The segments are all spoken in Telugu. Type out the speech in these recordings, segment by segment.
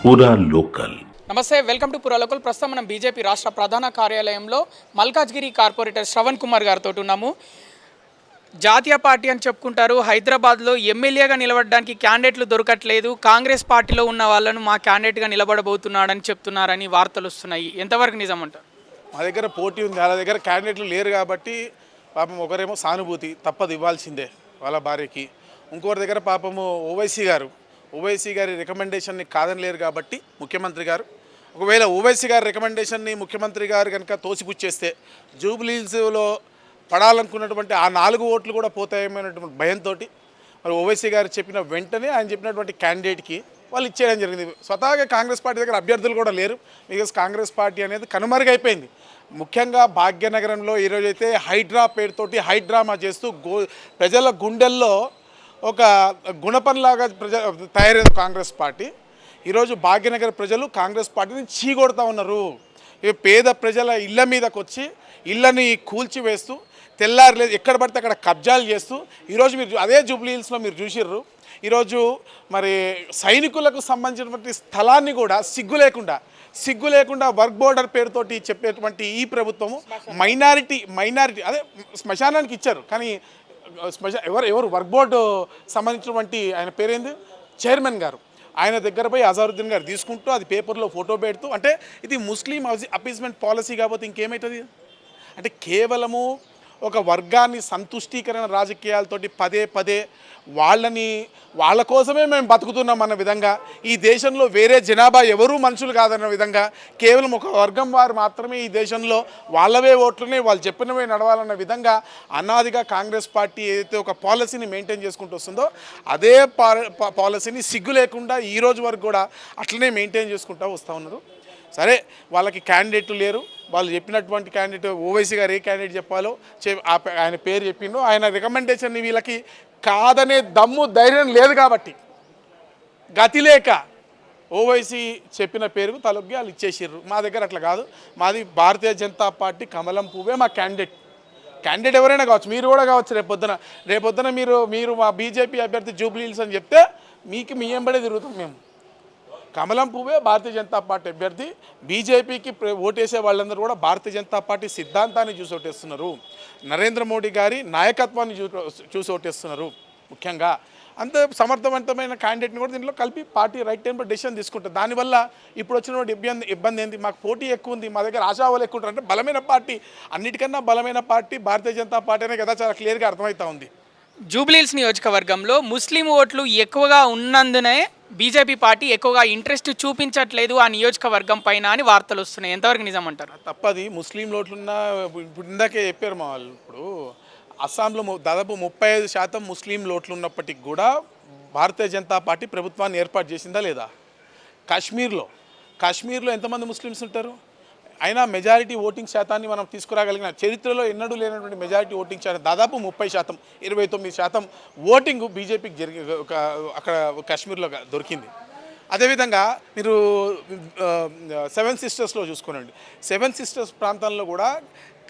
పూరా లోకల్. నమస్తే, వెల్కమ్ టు పురాలోకల్. ప్రస్తుతం మనం బీజేపీ రాష్ట్ర ప్రధాన కార్యాలయంలో మల్కాజ్గిరి కార్పొరేటర్ శ్రవణ్ కుమార్ గారితో ఉన్నాము. జాతీయ పార్టీ అని చెప్పుకుంటారు. హైదరాబాద్లో ఎమ్మెల్యేగా నిలబడడానికి క్యాండిడేట్లు దొరకట్లేదు. కాంగ్రెస్ పార్టీలో ఉన్న వాళ్ళను మా క్యాండిడేట్గా నిలబడబోతున్నాడని చెప్తున్నారని వార్తలు వస్తున్నాయి. ఎంతవరకు నిజమంటారు? మా దగ్గర పోటీ ఉంది, వాళ్ళ దగ్గర క్యాండిడేట్లు లేరు కాబట్టి పాపం ఒకరేమో సానుభూతి తప్పదు ఇవ్వాల్సిందే వాళ్ళ భార్యకి. ఇంకొకరి దగ్గర పాపము ఓవైసీ గారి రికమెండేషన్ని కాదని లేరు కాబట్టి ముఖ్యమంత్రి గారు, ఒకవేళ ఓవైసీ గారి రికమెండేషన్ని ముఖ్యమంత్రి గారు కనుక తోసిపుచ్చేస్తే జూబ్లీహిల్స్లో పడాలనుకున్నటువంటి ఆ 4 ఓట్లు కూడా పోతాయేమైనటువంటి భయంతో మరి ఓవైసీ గారు చెప్పిన వెంటనే ఆయన చెప్పినటువంటి క్యాండిడేట్కి వాళ్ళు ఇచ్చేయడం జరిగింది. స్వతహాగా కాంగ్రెస్ పార్టీ దగ్గర అభ్యర్థులు కూడా లేరు. బికాస్ కాంగ్రెస్ పార్టీ అనేది కనుమరుగైపోయింది. ముఖ్యంగా భాగ్యనగరంలో ఈరోజైతే హైడ్రా పేరుతోటి హైడ్రామా చేస్తూ ప్రజల గుండెల్లో ఒక గుణపంలాగా తయారైంది కాంగ్రెస్ పార్టీ. ఈరోజు భాగ్యనగర ప్రజలు కాంగ్రెస్ పార్టీని చీకొడతా ఉన్నారు. పేద ప్రజల ఇళ్ళ మీదకి వచ్చి ఇళ్ళని కూల్చివేస్తూ తెల్లారలేదు ఎక్కడ పడితే అక్కడ కబ్జాలు చేస్తూ ఈరోజు మీరు అదే జూబ్లీహిల్స్లో మీరు చూసిర్రు. ఈరోజు మరి సైనికులకు సంబంధించినటువంటి స్థలాన్ని కూడా సిగ్గు లేకుండా వర్క్ బోర్డర్ పేరుతోటి చెప్పేటువంటి ఈ ప్రభుత్వము మైనారిటీ అదే శ్మశానానికి ఇచ్చారు. కానీ ఎవరు వర్క్ బోర్డు సంబంధించినటువంటి ఆయన పేరేంది చైర్మన్ గారు, ఆయన దగ్గర పోయి అజారుద్దీన్ గారు తీసుకుంటూ అది పేపర్లో ఫోటో పెడుతూ, అంటే ఇది ముస్లిం అపీస్మెంట్ పాలసీ కాకపోతే ఇంకేమవుతుంది? అంటే కేవలము ఒక వర్గాన్ని సంతుష్టీకరణ రాజకీయాలతోటి పదే వాళ్ళ కోసమే మేము బతుకుతున్నాం అన్న విధంగా, ఈ దేశంలో వేరే జనాభా ఎవరూ మనుషులు కాదన్న విధంగా కేవలం ఒక వర్గం వారు మాత్రమే ఈ దేశంలో వాళ్ళవే ఓట్లునే వాళ్ళు చెప్పినవే నడవాలన్న విధంగా అనాదిగా కాంగ్రెస్ పార్టీ ఏదైతే ఒక పాలసీని మెయింటైన్ చేసుకుంటూ వస్తుందో అదే పాలసీని సిగ్గు లేకుండా ఈ రోజు వరకు కూడా అట్లనే మెయింటైన్ చేసుకుంటూ వస్తూ ఉన్నారు. సరే, వాళ్ళకి క్యాండిడేట్లు లేరు. వాళ్ళు చెప్పినటువంటి క్యాండిడేట్ ఓవైసీ గారు ఏ క్యాండిడేట్ చెప్పాలో ఆయన పేరు చెప్పిండో ఆయన రికమెండేషన్ని వీళ్ళకి కాదనే దమ్ము ధైర్యం లేదు కాబట్టి గతి లేక ఓవైసీ చెప్పిన పేరుకు తలొగ్గి వాళ్ళు ఇచ్చేసిర్రు. మా దగ్గర అట్లా కాదు. మాది భారతీయ జనతా పార్టీ కమలం పువ్వే మా క్యాండిడేట్ ఎవరైనా కావచ్చు, మీరు కూడా కావచ్చు. రేపొద్దున మీరు మా బీజేపీ అభ్యర్థి జూబ్లీహిల్స్ అని చెప్తే మీ ఎంబడే తిరుగుతాం మేము. కమలం పువ్వే భారతీయ జనతా పార్టీ అభ్యర్థి. బీజేపీకి ఓటేసే వాళ్ళందరూ కూడా భారతీయ జనతా పార్టీ సిద్ధాంతాన్ని చూసి ఓటేస్తున్నారు, నరేంద్ర మోడీ గారి నాయకత్వాన్ని చూసి ఓటేస్తున్నారు. ముఖ్యంగా అంత సమర్థవంతమైన క్యాండిడేట్ని కూడా దీంట్లో కలిపి పార్టీ రైట్ టైంలో డెసిషన్ తీసుకుంటుంది. దానివల్ల ఇప్పుడు వచ్చినటువంటి ఇబ్బంది ఏంటి? మాకు పోటీ ఎక్కువ ఉంది, మా దగ్గర ఆశావాళ్ళు ఎక్కువ ఉంటారు. అంటే బలమైన పార్టీ, అన్నిటికన్నా బలమైన పార్టీ భారతీయ జనతా పార్టీ అనే కదా చాలా క్లియర్గా అర్థమవుతా ఉంది. జూబ్లీహిల్స్ నియోజకవర్గంలో ముస్లిం ఓట్లు ఎక్కువగా ఉన్నందునే బీజేపీ పార్టీ ఎక్కువగా ఇంట్రెస్ట్ చూపించట్లేదు ఆ నియోజకవర్గం పైన అని వార్తలు వస్తున్నాయి. ఎంతవరకు నిజమంటారు? తప్పది. ముస్లిం ఓట్లున్న ఇప్పుడు ఇందాకే చెప్పారు మా వాళ్ళు. ఇప్పుడు అస్సాంలో దాదాపు 35% ముస్లిం ఓట్లు ఉన్నప్పటికి కూడా భారతీయ జనతా పార్టీ ప్రభుత్వాన్ని ఏర్పాటు చేసిందా లేదా? కాశ్మీర్లో ఎంతమంది ముస్లిమ్స్ ఉంటారు? అయినా మెజారిటీ ఓటింగ్ శాతాన్ని మనం తీసుకురాగలిగిన చరిత్రలో ఎన్నడూ లేనటువంటి మెజారిటీ ఓటింగ్ శాతం దాదాపు 30%, 29% ఓటింగ్ బీజేపీకి అక్కడ కాశ్మీర్లో దొరికింది. అదేవిధంగా మీరు 7 సిస్టర్స్లో చూసుకోనండి. 7 సిస్టర్స్ ప్రాంతాల్లో కూడా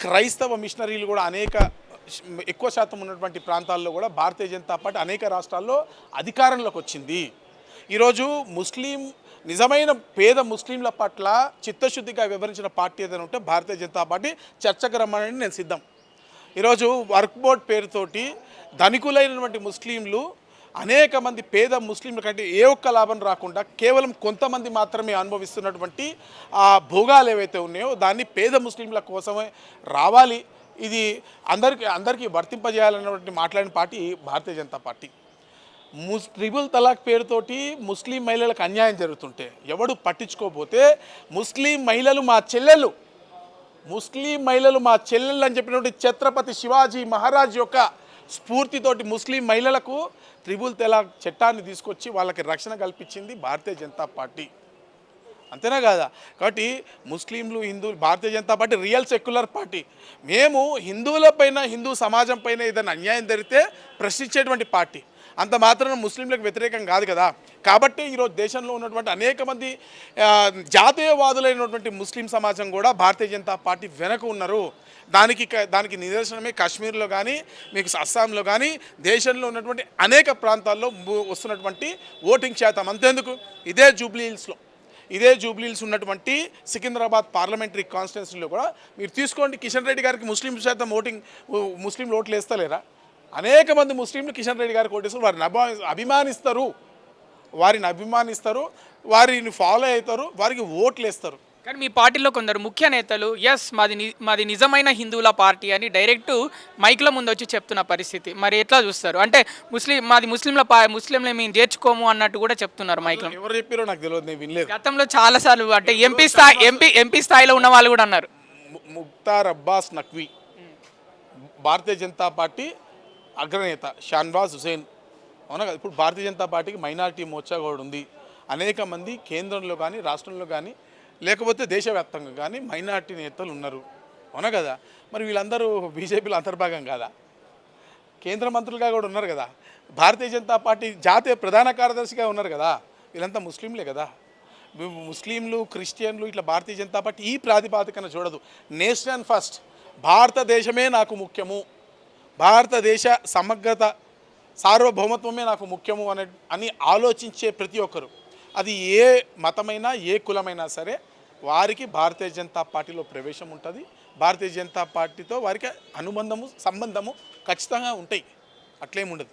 క్రైస్తవ మిషనరీలు కూడా ఎక్కువ శాతం ఉన్నటువంటి ప్రాంతాల్లో కూడా భారతీయ జనతా పార్టీ అనేక రాష్ట్రాల్లో అధికారంలోకి వచ్చింది. ఈరోజు నిజమైన పేద ముస్లింల పట్ల చిత్తశుద్ధిగా వివరించిన పార్టీ ఏదైనా ఉంటే భారతీయ జనతా పార్టీ. చర్చకు రమ్మని నేను సిద్ధం. ఈరోజు వర్క్ బోర్డ్ పేరుతోటి ధనికులైనటువంటి ముస్లింలు అనేక మంది పేద ముస్లింల కంటే ఏ ఒక్క లాభం రాకుండా కేవలం కొంతమంది మాత్రమే అనుభవిస్తున్నటువంటి ఆ భోగాలు ఏవైతే ఉన్నాయో దాన్ని పేద ముస్లింల కోసమే రావాలి, ఇది అందరికీ వర్తింపజేయాలన్నటువంటి మాట్లాడిన పార్టీ భారతీయ జనతా పార్టీ. ట్రిపుల్ తలాక్ పేరుతోటి ముస్లిం మహిళలకు అన్యాయం జరుగుతుంటే ఎవడు పట్టించుకోకపోతే ముస్లిం మహిళలు మా చెల్లెలు అని చెప్పినటువంటి ఛత్రపతి శివాజీ మహారాజ్ యొక్క స్ఫూర్తితోటి ముస్లిం మహిళలకు ట్రిపుల్ తలాక్ చట్టాన్ని తీసుకొచ్చి వాళ్ళకి రక్షణ కల్పించింది భారతీయ జనతా పార్టీ. అంతేనా కాదా? కాబట్టి ముస్లింలు, హిందువులు, Bharatiya Janata party real secular party. మేము హిందువులపైన, హిందూ సమాజం పైన ఏదైనా అన్యాయం జరిగితే ప్రశ్నించేటువంటి పార్టీ. అంత మాత్రం ముస్లింలకు వ్యతిరేకం కాదు కదా. కాబట్టి ఈరోజు దేశంలో ఉన్నటువంటి అనేక మంది జాతీయవాదులైనటువంటి ముస్లిం సమాజం కూడా భారతీయ జనతా పార్టీ వెనక ఉన్నారు. దానికి నిదర్శనమే కాశ్మీర్లో కానీ, మీకు అస్సాంలో కానీ, దేశంలో ఉన్నటువంటి అనేక ప్రాంతాల్లో వస్తున్నటువంటి ఓటింగ్ శాతం. అంతేందుకు ఇదే జూబ్లీహిల్స్లో ఇదే జూబ్లీస్ ఉన్నటువంటి సికింద్రాబాద్ పార్లమెంటరీ కాన్స్టిట్యున్సీలో కూడా మీరు తీసుకోండి, కిషన్ రెడ్డి గారికి ముస్లిం శాతం ముస్లింలు ఓట్లు వేస్తలేరా? అనేక మంది ముస్లింలు కిషన్ రెడ్డి గారికి ఓటేస్తారు, వారిని అభిమానిస్తారు, వారిని ఫాలో అవుతారు, వారికి ఓట్లు వేస్తారు. కానీ మీ పార్టీలో కొందరు ముఖ్య నేతలు మాది నిజమైన హిందువుల పార్టీ అని డైరెక్ట్ మైక్ల ముందు వచ్చి చెప్తున్న పరిస్థితి, మరి ఎట్లా చూస్తారు? అంటే మాది ముస్లింలు మేము చేర్చుకోము అన్నట్టు కూడా చెప్తున్నారు మైక్లో. ఎవరు చెప్పారో నాకు తెలియదు, నేను వినలేదు. గతంలో చాలాసార్లు అంటే ఎంపీ స్థాయిలో ఉన్న వాళ్ళు కూడా అన్నారు. ముక్తార్ అబ్బాస్ నఖ్వీ భారతీయ జనతా పార్టీ అగ్రనేత, షాన్వాజ్ హుసేన్, అవునా కదా, ఇప్పుడు భారతీయ జనతా పార్టీకి మైనారిటీ మోర్చా కూడా ఉంది. అనేక మంది కేంద్రంలో కానీ రాష్ట్రంలో కానీ లేకపోతే దేశవ్యాప్తంగా కానీ మైనారిటీ నేతలు ఉన్నారు, అవునా కదా. మరి వీళ్ళందరూ బీజేపీలో అంతర్భాగం కాదా? కేంద్ర మంత్రులుగా కూడా ఉన్నారు కదా, భారతీయ జనతా పార్టీ జాతీయ ప్రధాన కార్యదర్శిగా ఉన్నారు కదా, వీళ్ళంతా ముస్లింలే కదా. ముస్లింలు, క్రిస్టియన్లు ఇట్లా భారతీయ జనతా పార్టీ ఈ ప్రాతిపాదికన చూడదు. నేషన్ ఫస్ట్, భారతదేశమే నాకు ముఖ్యము, భారతదేశ సమగ్రత సార్వభౌమత్వమే నాకు ముఖ్యము అని ఆలోచించే ప్రతి ఒక్కరు, అది ఏ మతమైనా ఏ కులమైనా సరే, వారికి భారతీయ జనతా పార్టీలో ప్రవేశం ఉంటుంది. భారతీయ జనతా పార్టీతో వారికి సంబంధము ఖచ్చితంగా ఉంటాయి, అట్లేముండదు.